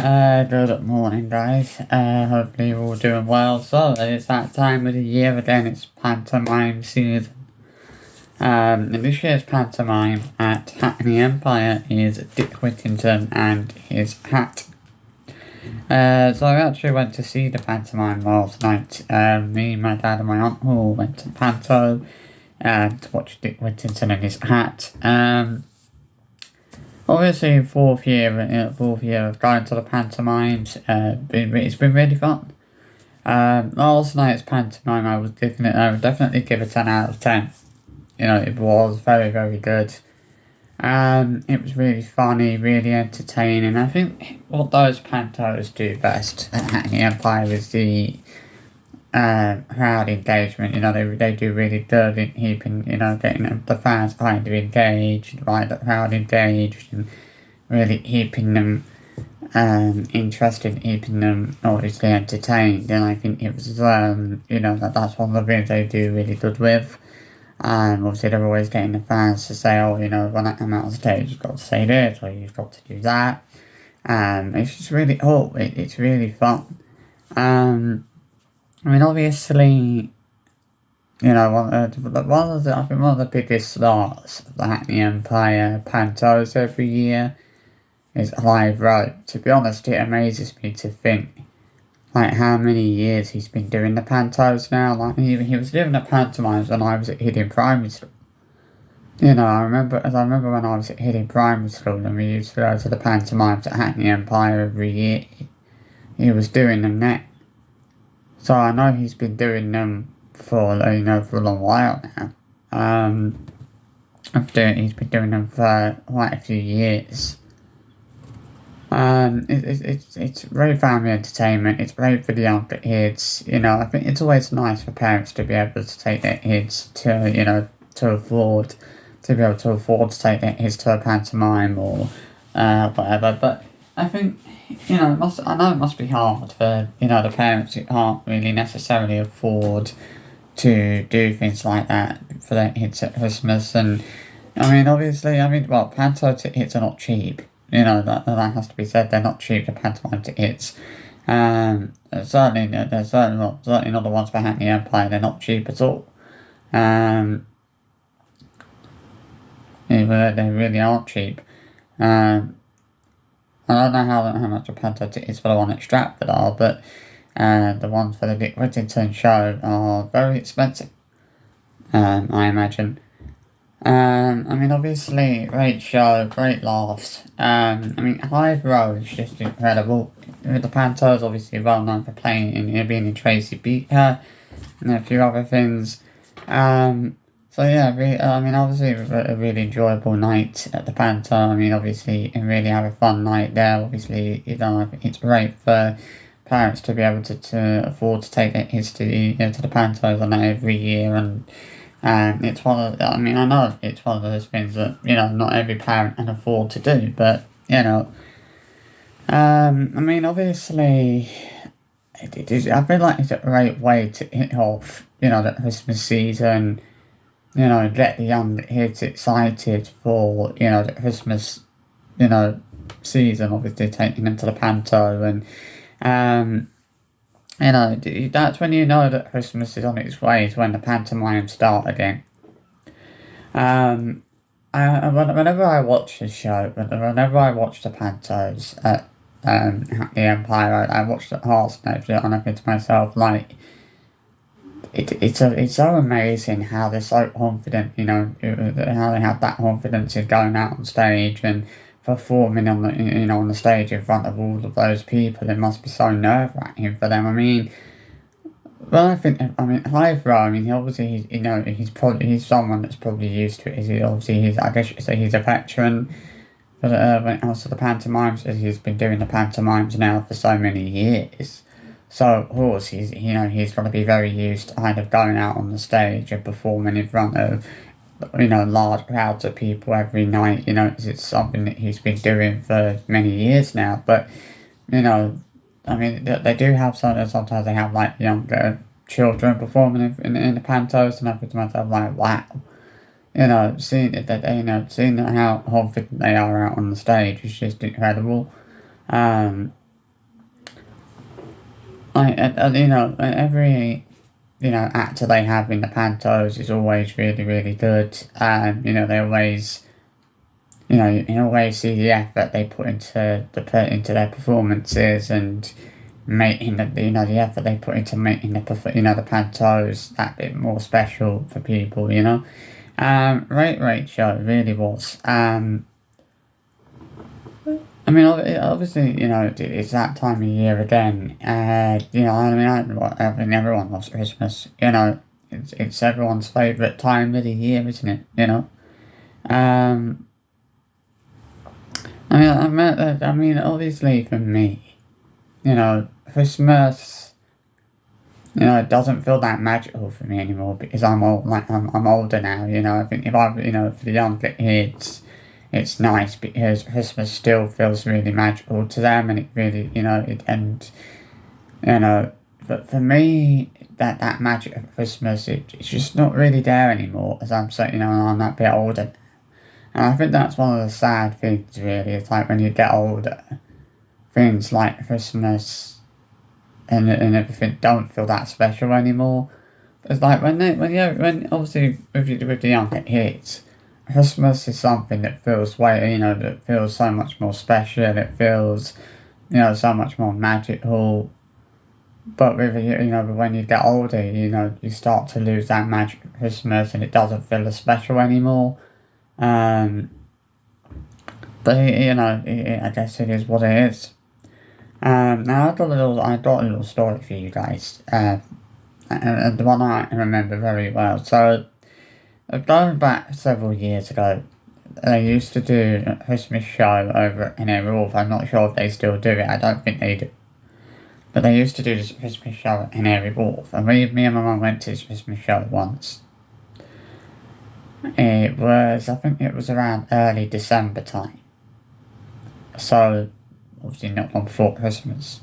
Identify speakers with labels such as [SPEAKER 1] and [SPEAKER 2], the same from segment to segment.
[SPEAKER 1] Good morning, guys. Hopefully you're all doing well. So, it's that time of the year again, it's pantomime season. And this year's pantomime at Hackney Empire is Dick Whittington and his hat. So I actually went to see the pantomime last night. Me, my dad and my uncle went to the panto to watch Dick Whittington and his hat. Obviously, fourth year of going to the pantomimes. It's been really fun. Last night's pantomime, I would definitely give a 10 out of 10. It was very, very good. It was really funny, really entertaining. I think what those pantos do best at Hackney Empire is the crowd engagement. They do really good in keeping, getting the fans kind of engaged, like the crowd engaged, and really keeping them interested, keeping them obviously entertained. And I think it was, that's one of the things they do really good with. Obviously they're always getting the fans to say, when I come out on stage, you've got to say this, or you've got to do that. It's just really cool. It's really fun. Obviously, one of the biggest stars of the Hackney Empire pantos every year is Clive Rowe. To be honest, it amazes me to think, how many years he's been doing the pantos now. He was doing the pantomimes when I was at Hidden Primary School. I remember when I was at Hidden Primary School and we used to go to the pantomimes at Hackney Empire every year. He was doing them then. So I know he's been doing them for a long while now. He's been doing them for quite a few years. It's great family entertainment. It's great for the younger kids. I think it's always nice for parents to be able to take their kids to afford to take their kids to a pantomime or whatever. But I think I know it must be hard for the parents who can't really necessarily afford to do things like that for their kids at Christmas. And panto tickets are not cheap. That has to be said. They're not cheap, the pantomime tickets. Certainly not the ones for Hackney Empire. They're not cheap at all. They really aren't cheap. I don't know how much a panto tickets for the one at Stratford are, but the ones for the Dick Whittington show are very expensive. I imagine. Obviously, great show, great laughs. Clive Rowe is just incredible. The panto's obviously well known for being in Tracy Beaker and a few other things. Obviously, it was a really enjoyable night at the panto. Obviously, you can really have a fun night there. Obviously, it's great for parents to be able to afford to take their kids to the pantos on that every year. And it's I know it's one of those things that, not every parent can afford to do, but, obviously, it is, I feel like it's a great way to hit off, the Christmas season, get the young kids excited for, the Christmas, season, obviously taking them to the panto, and, that's when that Christmas is on its way, is when the pantomimes start again. Whenever I watch the show, whenever I watch the pantos at Hackney Empire, I watch the Hearts and I think to myself, it's so amazing how they're so confident, how they have that confidence in going out on stage and performing on the stage in front of all of those people. It must be so nerve-wracking for them. Clive Rowe, he's someone that's probably used to it. I guess you could say he's a veteran when it comes to the pantomimes, as he's been doing the pantomimes now for so many years. So, of course, he's going to be very used to kind of going out on the stage and performing in front of, large crowds of people every night, because it's something that he's been doing for many years now. But, they do have sometimes they have, younger children performing in the pantos, and I think to myself, wow. Seeing how confident they are out on the stage is just incredible. you know, every, you know, actor they have in the pantos is always really, really good. You know, they always, you know, you always see the effort they put into their performances, and making the, you know, the effort they put into making you know, the pantos that bit more special for people, you know. Great show, really was. I mean, obviously, you know, it's that time of year again. You know, I mean, I think everyone loves Christmas. You know, it's everyone's favourite time of the year, isn't it? You know. Um, I mean, obviously for me, you know, Christmas, you know, it doesn't feel that magical for me anymore because I'm old. Like I'm older now. You know, I think if I, you know, for the younger kids, it's nice because Christmas still feels really magical to them, and it really, you know, you know, but for me, that magic of Christmas, it's just not really there anymore. As I'm saying, you know, I'm that bit older, and I think that's one of the sad things. Really, it's like when you get older, things like Christmas and everything don't feel that special anymore. It's like when obviously with the younger kids, Christmas is something that feels way, you know, that feels so much more special. It feels, you know, so much more magical. But with, you know, when you get older, you know, you start to lose that magic of Christmas, and it doesn't feel as special anymore. Um, but you know, I guess it is what it is. Now I got a little story for you guys. And the one I remember very well. So, going back several years ago, they used to do a Christmas show over at Canary Wharf. I'm not sure if they still do it. I don't think they do. But they used to do this Christmas show at Canary Wharf, and me and my mum went to this Christmas show once. I think it was around early December time. So, obviously not long before Christmas.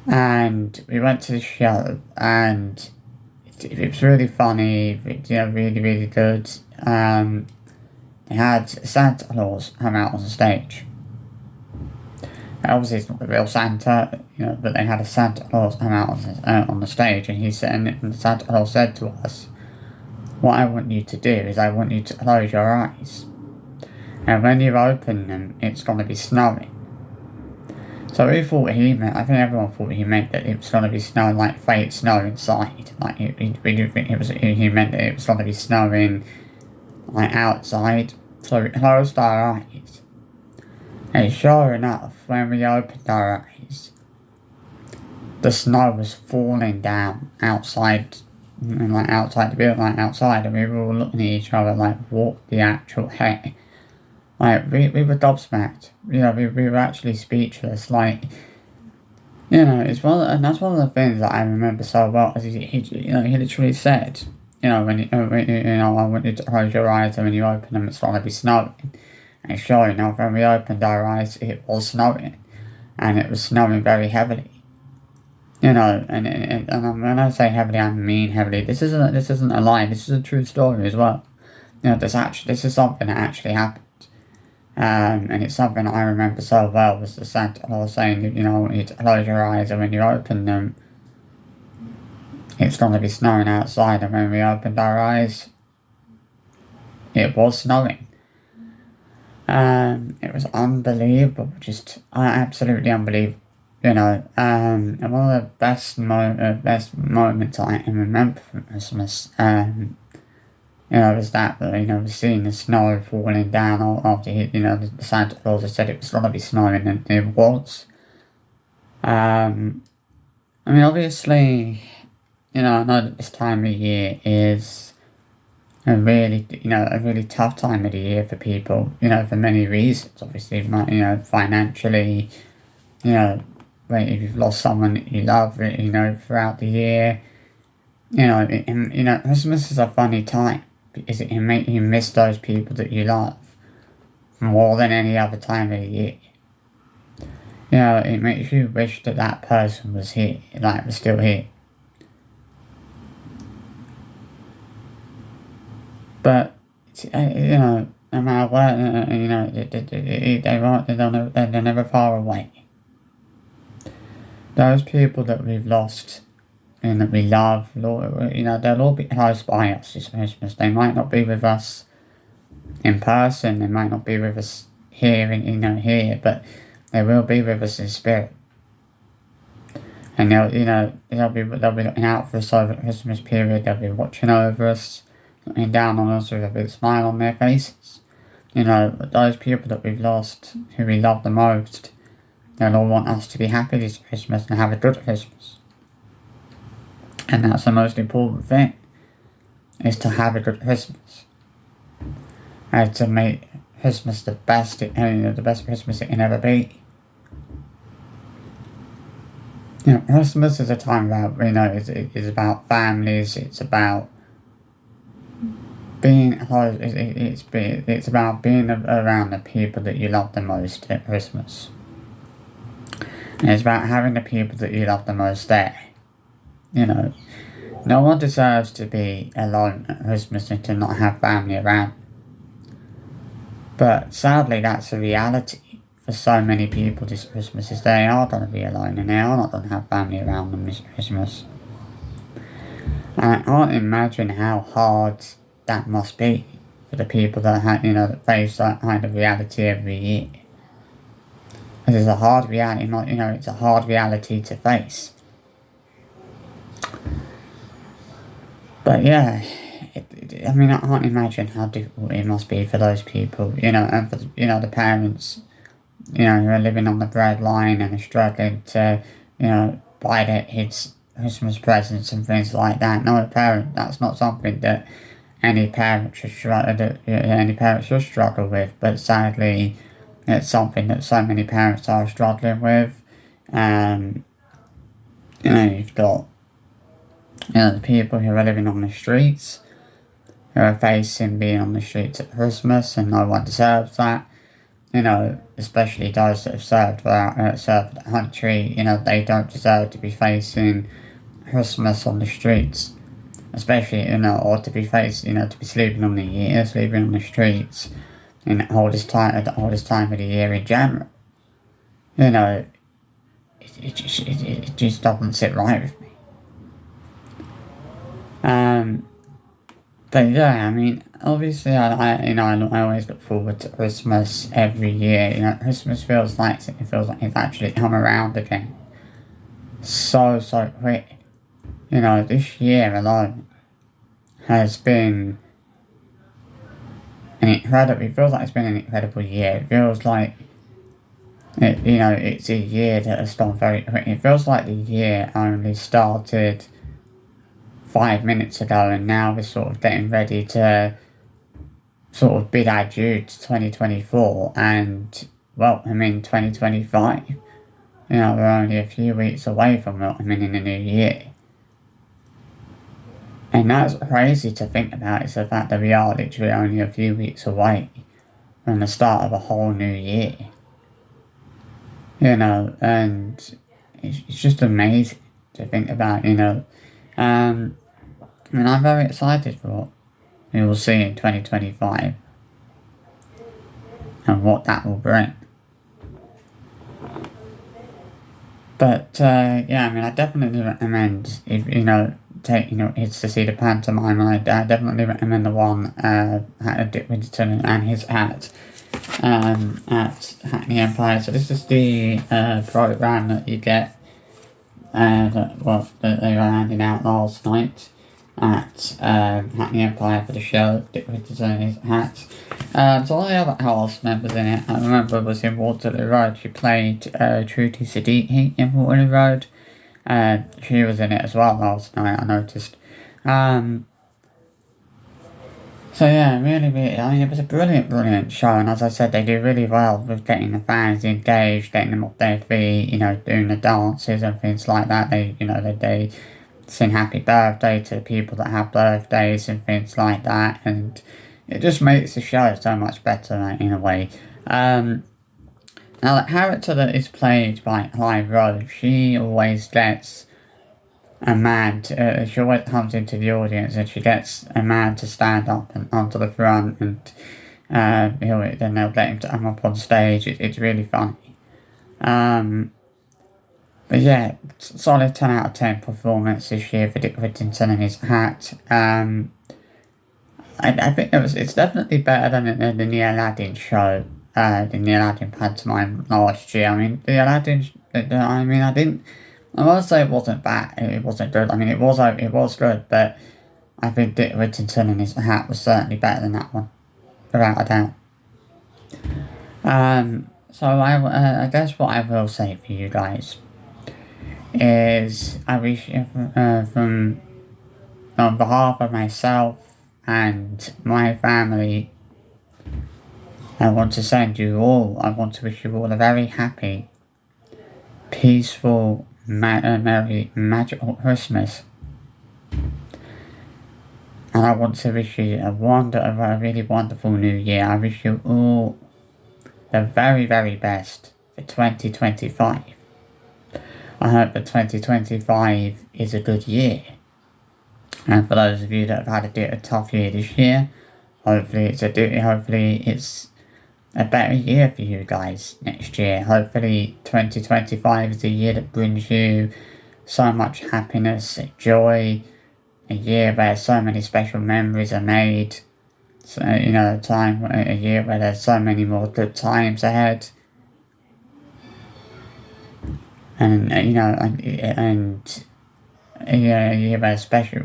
[SPEAKER 1] And we went to the show, and it was really funny, you know, really, really good. They had Santa Claus come out on the stage. And obviously, it's not the real Santa, you know, but they had a Santa Claus come out on the stage, and he said, and Santa Claus said to us, "What I want you to do is I want you to close your eyes, and when you open them, it's going to be snowing." So we thought I think everyone thought he meant that it was going to be snowing, like fake snow inside. Like, we didn't think he meant that it was going to be snowing, like, outside. So we closed our eyes. And sure enough, when we opened our eyes, the snow was falling down outside, like outside the building, like outside, and we were all looking at each other like, what the actual heck? Like, we were gobsmacked. You know, we were actually speechless. Like, you know, and that's one of the things that I remember so well. Is you know, he literally said, you know, when you know, I want you to close your eyes, and when you open them, it's going to be snowing. And sure enough, when we opened our eyes, it was snowing, and it was snowing very heavily. You know, and when I say heavily, I mean heavily. This isn't a lie. This is a true story as well. You know, this is something that actually happened. And it's something I remember so well, was the Santa Claus saying, you know, I want you to close your eyes, and when you open them, it's going to be snowing outside. And when we opened our eyes, it was snowing. It was unbelievable, just absolutely unbelievable, you know. And one of the best moments I can remember from Christmas, you know, was that, you know, seeing the snow falling down after, you know, the Santa Claus had said it was going to be snowing, and it was. I mean, obviously, you know, I know that this time of year is a really tough time of the year for people, you know, for many reasons. Obviously, you know, financially, you know, if you've lost someone that you love, you know, throughout the year, you know, you know, Christmas is a funny time, because it can make you miss those people that you love more than any other time of the year. You know, it makes you wish that person was here, like, was still here. But, you know, no matter what, you know, they're never far away. those people that we've lost and that we love, they'll all be close by us this Christmas. They might not be with us in person, they might not be with us here, but they will be with us in spirit. And they'll be looking out for us over the Christmas period. They'll be watching over us, looking down on us with a big smile on their faces. Those people that we've lost, who we love the most, they'll all want us to be happy this Christmas and have a good Christmas. And that's the most important thing, is to have a good Christmas. And to make Christmas the best Christmas it can ever be. Christmas is a time about, it's about families, it's about being close, it's about being around the people that you love the most at Christmas. And it's about having the people that you love the most there. No one deserves to be alone at Christmas and to not have family around. But sadly, that's a reality for so many people this Christmas, is they are going to be alone and they are not going to have family around them this Christmas. And I can't imagine how hard that must be for the people that face that kind of reality every year. Because it's a hard reality, it's a hard reality to face. But yeah, I can't imagine how difficult it must be for those people, and for the parents, who are living on the breadline and are struggling to, buy their kids Christmas presents and things like that. No parent, that's not something that any parent should struggle with, but sadly, it's something that so many parents are struggling with. You've got the people who are living on the streets, who are facing being on the streets at Christmas, and no one deserves that. Especially those that have served the country, they don't deserve to be facing Christmas on the streets. Especially, or to be to be sleeping on the streets in the oldest time of the year in January. It just doesn't sit right with me. But yeah, obviously, I always look forward to Christmas every year. Christmas feels like it's actually come around again. So quick. This year alone has been it feels like it's been an incredible year. It feels like it's a year that has gone very quick. It feels like the year only started 5 minutes ago, and now we're sort of getting ready to sort of bid adieu to 2024 and 2025. We're only a few weeks away from welcoming in the new year. And that's crazy to think about, is the fact that we are literally only a few weeks away from the start of a whole new year. And it's just amazing to think about, I'm very excited for what we will see in 2025 and what that will bring. But, I definitely recommend, if, kids to see the pantomime. I definitely recommend the one, Dick Whittington and his hat, at Hackney Empire. So this is the, programme that you get, that they were handing out last night at Hackney Empire for the show, Dick Whittington and his hat. So all the other cast members in it, I remember, was in Waterloo Road. She played Trudy Siddiqui in Waterloo Road. She was in it as well last night, I noticed. So yeah, really, it was a brilliant show, and as I said, they do really well with getting the fans engaged, getting them off their feet, doing the dances and things like that. They sing happy birthday to the people that have birthdays and things like that, and it just makes the show so much better in a way. Now, the character that is played by Clive Rose, she always gets a man she always comes into the audience and she gets a man to stand up and onto the front, and then they'll get him to come up on stage. It's really funny. But yeah, solid 10 out of 10 performance this year for Dick Whittington and his hat. I think it's definitely better than the Aladdin show, the Aladdin pantomime last year. I mean, the Aladdin, I mean, I won't say it wasn't bad, it wasn't good. I mean, it was good, but I think Dick Whittington and his hat was certainly better than that one, without a doubt. So I guess what I will say for you guys is I wish from on behalf of myself and my family, I want to I want to wish you all a very happy, peaceful, merry, magical Christmas. And I want to wish you a really wonderful new year. I wish you all the very, very best for 2025. I hope that 2025 is a good year. And for those of you that have had a tough year this year, hopefully it's a better year for you guys next year. Hopefully 2025 is a year that brings you so much happiness, joy, a year where so many special memories are made. So, a year where there's so many more good times ahead. And, a year where special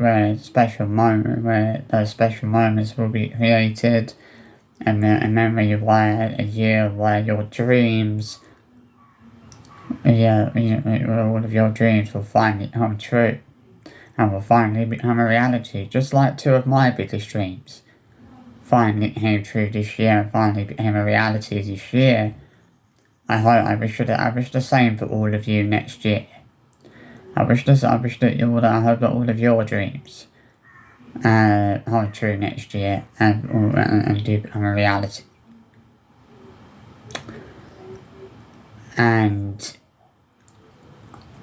[SPEAKER 1] moment, where those special moments will be created, and a memory where a year where your dreams, all of your dreams will finally come true, and will finally become a reality, just like two of my biggest dreams finally came true this year and finally became a reality this year. I wish the same for all of you next year. I hope that all of your dreams come true next year and do become a reality. And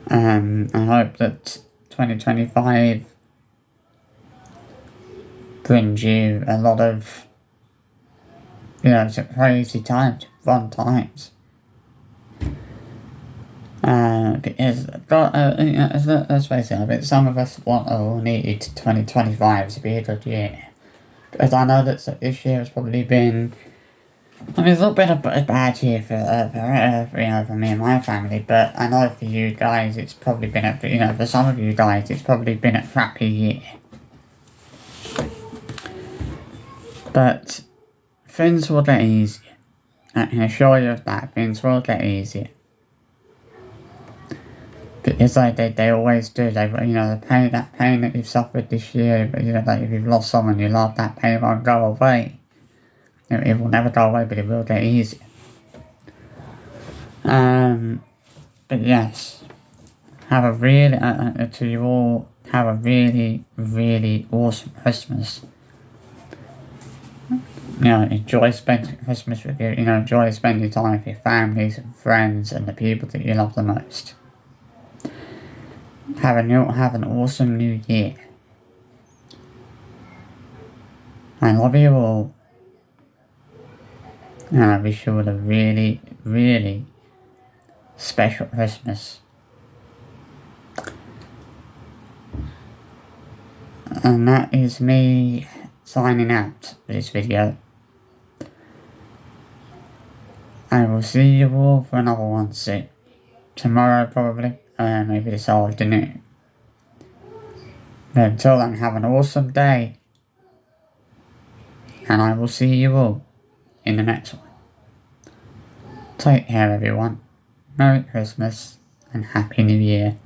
[SPEAKER 1] I hope that 2025 brings you a lot of, some crazy times, fun times. Because, let's face it, I think some of us want or need 2025 to be a good year. Because I know that this year has probably been, it's not been a bad year for me and my family, but I know for you guys it's probably been for some of you guys it's probably been a crappy year. But things will get easier. I can assure you of that. Things will get easier. Because they always do. The pain that you've suffered this year, like if you've lost someone you love, that pain won't go away. It will never go away, but it will get easier. But yes, have a really really awesome Christmas. Enjoy spending Christmas with you. Enjoy spending time with your families and friends and the people that you love the most. Have an awesome new year. I love you all. And I wish you all a really, really special Christmas. And that is me signing out for this video. I will see you all for another one soon. Tomorrow probably, maybe this afternoon. But until then, have an awesome day. And I will see you all in the next one. Take care everyone. Merry Christmas and Happy New Year.